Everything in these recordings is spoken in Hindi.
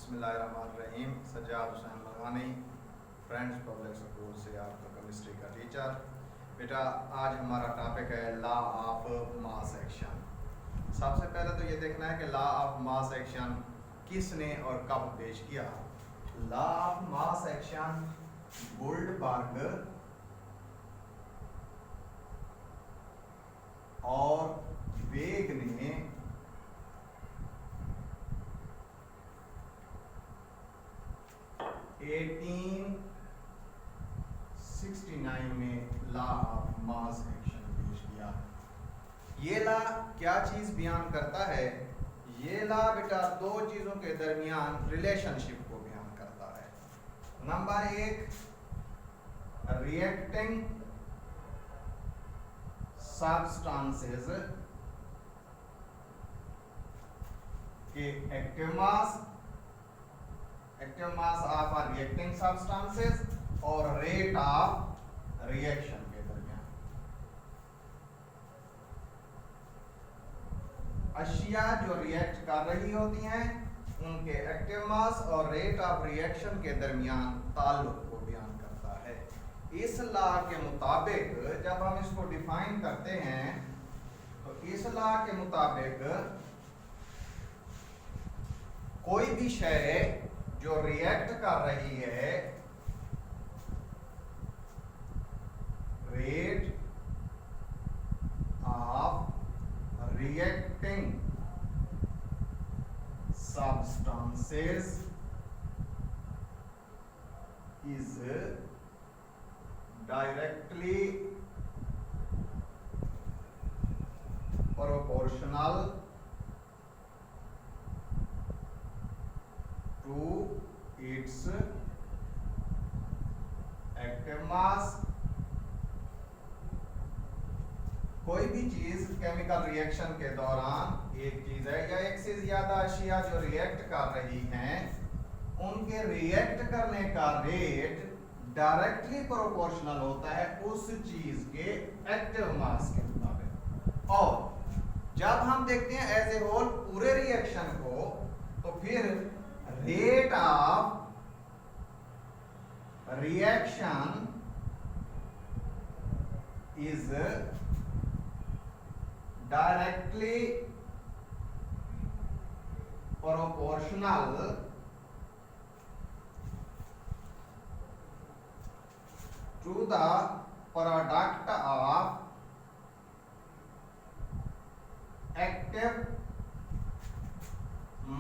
बिस्मिल्लाहिर्रहमानिर्रहीम। Sajjad Hussain Marwani, friends public school से आपका केमिस्ट्री का टीचर। बेटा आज हमारा टॉपिक है लॉ ऑफ मास एक्शन। सबसे पहले तो ये देखना है कि लॉ ऑफ मास एक्शन किसने और कब पेश किया। Law of mass action Goldberg और वेग ने 1869 में लॉ ऑफ मास एक्शन पेश किया। ये लॉ क्या चीज बयान करता है? ये लॉ बेटा दो चीजों के दरमियान रिलेशनशिप को बयान करता है। नंबर एक, रिएक्टिंग सबस्टांसेस के active mass of reacting substances और रेट ऑफ रिएक्शन के दरमियान। अशिया जो रिएक्ट कर रही होती हैं उनके एक्टिव मास और रेट ऑफ रिएक्शन के दरमियान ताल्लुक को बयान करता है। इस लॉ के मुताबिक जब हम इसको डिफाइन करते हैं तो इस लॉ के मुताबिक कोई भी शय जो रिएक्ट कर रही है, rate of reacting substances is directly proportional to its active mass। कोई भी चीज केमिकल रिएक्शन के दौरान एक चीज है या एक से ज्यादा अशिया जो रिएक्ट कर रही हैं उनके रिएक्ट करने का रेट डायरेक्टली प्रोपोर्शनल होता है उस चीज के एक्टिव मास के मुताबिक। और जब हम देखते हैं एज ए होल पूरे रिएक्शन को तो फिर rate of reaction is directly proportional to the product of active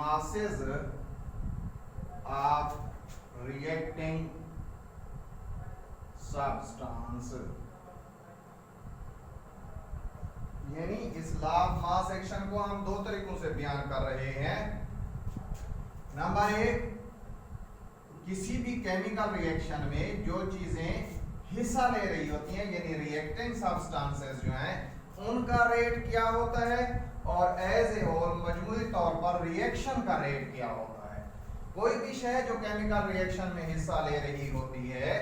masses of reacting substance। यानी इस लॉ ऑफ मास एक्शन को हम दो तरीकों से बयान कर रहे हैं। नंबर एक, किसी भी केमिकल रिएक्शन में जो चीजें हिस्सा ले रही होती हैं यानी रिएक्टिंग सब्सटेंसेस जो हैं उनका रेट क्या होता है और एज ए होल मजमूई तौर पर रिएक्शन का रेट क्या होता है। कोई भी शय जो केमिकल रिएक्शन में हिस्सा ले रही होती है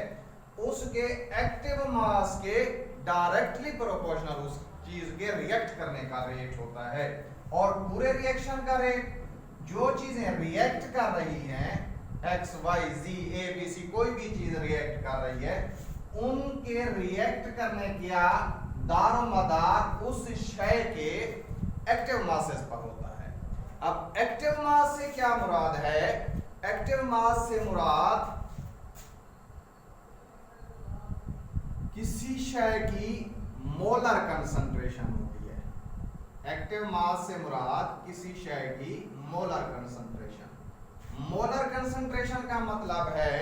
उसके एक्टिव मास के डायरेक्टली प्रोपोर्शनल उस चीज के रिएक्ट करने का रेट होता है। और पूरे रिएक्शन का रेट जो चीजें रिएक्ट कर रही हैं X Y Z A B C कोई भी चीज रिएक्ट कर रही है उनके रिएक्ट करने का दारोमदार उस शय के एक्टिव मासेस पर होता है। अब एक्टिव मास से क्या मुराद है? एक्टिव मास से मुराद किसी शय की मोलर कंसंट्रेशन होती है। एक्टिव मास से मुराद किसी शय की मोलर कंसंट्रेशन। मोलर कंसंट्रेशन का मतलब है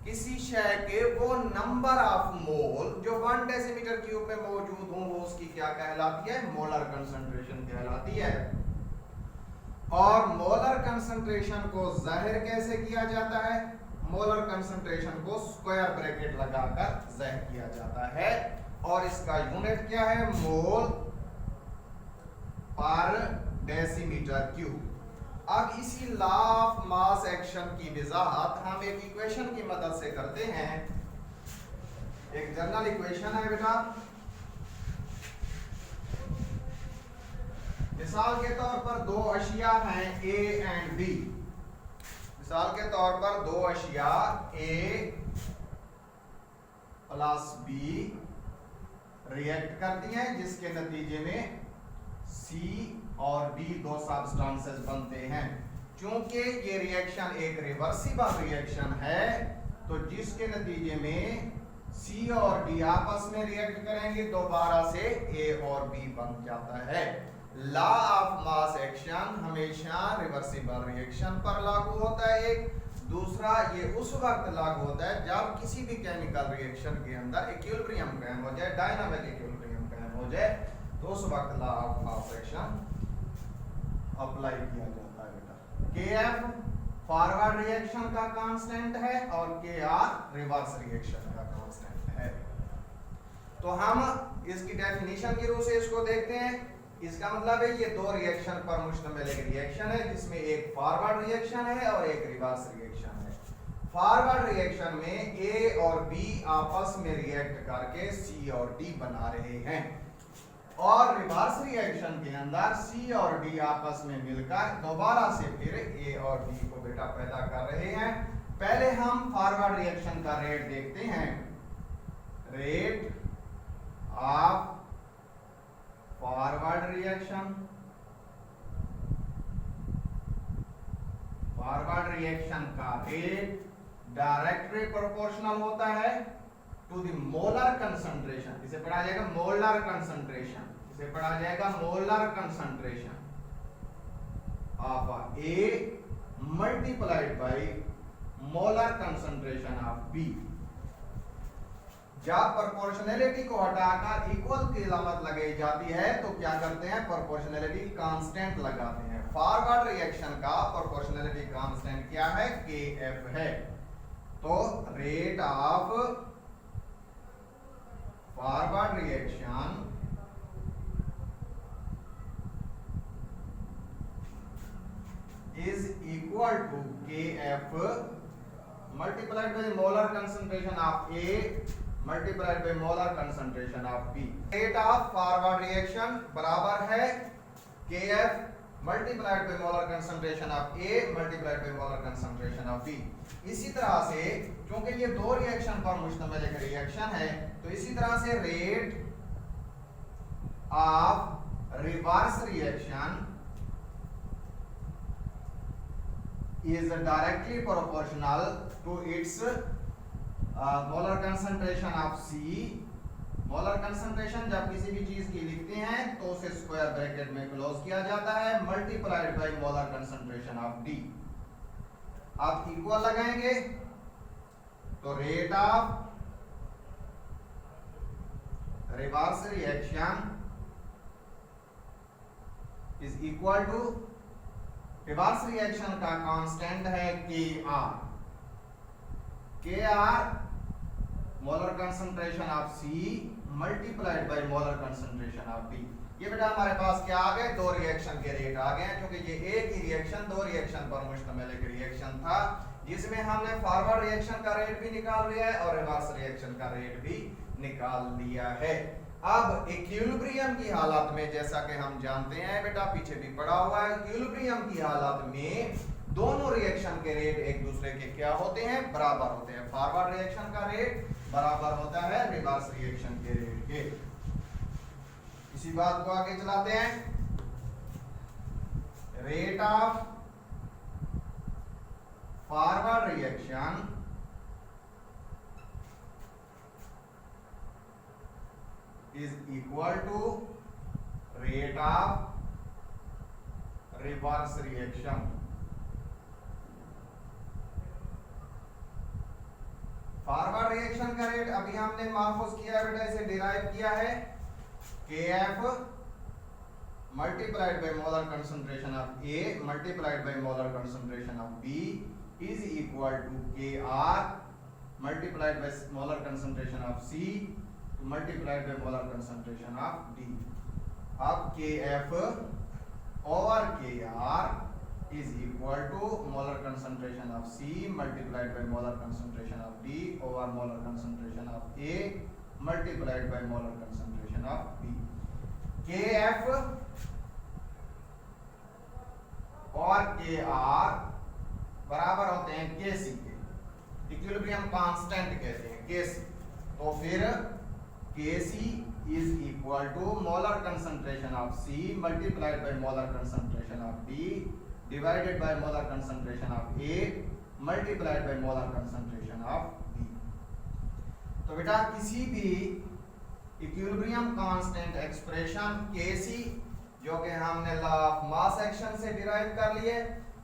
किसी शय के वो नंबर ऑफ मोल जो 1 डेसीमीटर क्यूब में मौजूद हो वो उसकी क्या कहलाती है? मोलर कंसंट्रेशन कहलाती है। और मोलर कंसंट्रेशन को जाहिर कैसे किया जाता है? मोलर कंसंट्रेशन को स्क्वायर ब्रैकेट लगाकर जाहिर किया जाता है और इसका यूनिट क्या है? मोल पर डेसीमीटर क्यूब। अब इसी लॉ ऑफ मास एक्शन की वजाहत हम एक इक्वेशन की मदद से करते हैं। एक जनरल इक्वेशन है बेटा, मिसाल के तौर पर दो अशिया हैं ए एंड बी। मिसाल के तौर पर दो अशिया ए प्लस बी रिएक्ट करती हैं जिसके नतीजे में सी और डी दो सब्सटेंसेस बनते हैं। क्योंकि ये रिएक्शन एक रिवर्सिबल रिएक्शन है तो जिसके नतीजे में सी और डी आपस में रिएक्ट करेंगे दोबारा से ए और बी बन जाता है। लॉ ऑफ मास एक्शन हमेशा रिवर्सिबल रिएक्शन पर लागू होता है। एक दूसरा ये उस वक्त लागू होता है जब किसी भी केमिकल रिएक्शन के अंदर इक्विलिब्रियम कायम हो जाए, डायनामिक इक्विलिब्रियम कायम हो जाए, तो उस वक्त law of mass action apply किया जाता है बेटा। केएफ फॉरवर्ड रिएक्शन का कांस्टेंट है और केआर रिवर्स रिएक्शन का कांस्टेंट है। तो हम इसकी डेफिनेशन की रूप से इसको देखते हैं। इसका मतलब है ये दो रिएक्शन पर मुश्तमिल एक रिएक्शन है जिसमें एक फॉरवर्ड रिएक्शन है और एक रिवर्स रिएक्शन है। फॉरवर्ड रिएक्शन में ए और बी आपस में रिएक्ट करके सी और डी बना रहे हैं और रिवर्स रिएक्शन के अंदर सी और डी आपस में मिलकर दोबारा से फिर ए और बी को बेटा पैदा कर रहे हैं। पहले हम फॉरवर्ड रिएक्शन का रेट देखते हैं। Rate of forward reaction, forward reaction का रेट डायरेक्टली प्रोपोर्शनल होता है टू द मोलर कंसंट्रेशन। इसे पढ़ा जाएगा मोलर कंसंट्रेशन, इसे पढ़ा जाएगा molar concentration of A multiplied by molar concentration of B. जब प्रोपोर्शनैलिटी को हटाकर इक्वल की अलामत लगाई जाती है तो क्या करते हैं, प्रोपोर्शनैलिटी कांस्टेंट लगाते हैं। फॉरवर्ड रिएक्शन का प्रोपोर्शनैलिटी कांस्टेंट क्या है, केएफ है। तो rate of forward reaction is equal to K F multiplied by molar concentration of A multiplied by molar concentration of B. Rate of forward reaction बराबर है K F multiplied by molar concentration of A multiplied by molar concentration of B. इसी तरह से क्योंकि ये दो रिएक्शन पर मुश्तमिल एक रिएक्शन है तो इसी तरह से rate of reverse reaction is directly proportional to its molar concentration of C। Molar concentration जब किसी भी चीज की लिखते हैं तो उसे स्क्वायर ब्रैकेट में क्लोज किया जाता है multiplied by molar concentration of D। आप इक्वल लगाएंगे तो rate of reverse reaction is equal to reverse reaction का कांस्टेंट है K R. K R molar concentration of C multiplied by molar concentration of D. ये बेटा हमारे पास क्या आ गए, दो रिएक्शन के रेट आ गए क्योंकि ये एक ही रिएक्शन दो रिएक्शन पर मुश्तमिल एक रिएक्शन था जिसमें हमने फॉरवर्ड रिएक्शन का रेट भी निकाल लिया है और रिवर्स रिएक्शन का रेट भी निकाल लिया है। अब इक्विलिब्रियम की हालत में जैसा कि हम जानते हैं बेटा पीछे भी पढ़ा हुआ है, इक्विलिब्रियम की हालत में दोनों रिएक्शन के रेट एक दूसरे के क्या होते हैं, बराबर होते हैं। फॉरवर्ड रिएक्शन का रेट बराबर होता है रिवर्स रिएक्शन के रेट के। इसी बात को आगे चलाते हैं। Rate of forward reaction is equal to rate of reverse reaction। Forward reaction का रेट अभी हमने महफूज किया है बेटा, इसे डिराइव किया है KF multiplied by molar concentration of A multiplied by molar concentration of B is equal to KR multiplied by molar concentration of C multiplied by molar concentration of D। अब KF over KR is equal to molar concentration of C multiplied by molar concentration of D over molar concentration of A multiplied by molar concentration of B। KF और KR बराबर होते हैं Kc के, इक्विलिब्रियम कांस्टेंट कहते हैं Kc। तो फिर Kc is equal to molar concentration of C multiplied by molar concentration of D divided by molar concentration of A multiplied by molar concentration of B। तो बेटा किसी भी इक्विलिब्रियम कांस्टेंट एक्सप्रेशन Kc जो कि हमने लॉ ऑफ मास एक्शन से डिराइव कर लिए,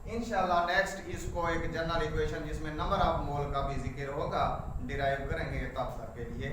इंशाल्लाह नेक्स्ट इसको एक जनरल इक्वेशन जिसमें नंबर ऑफ मोल का भी जिक्र होगा डिराइव करेंगे। तब तक के लिए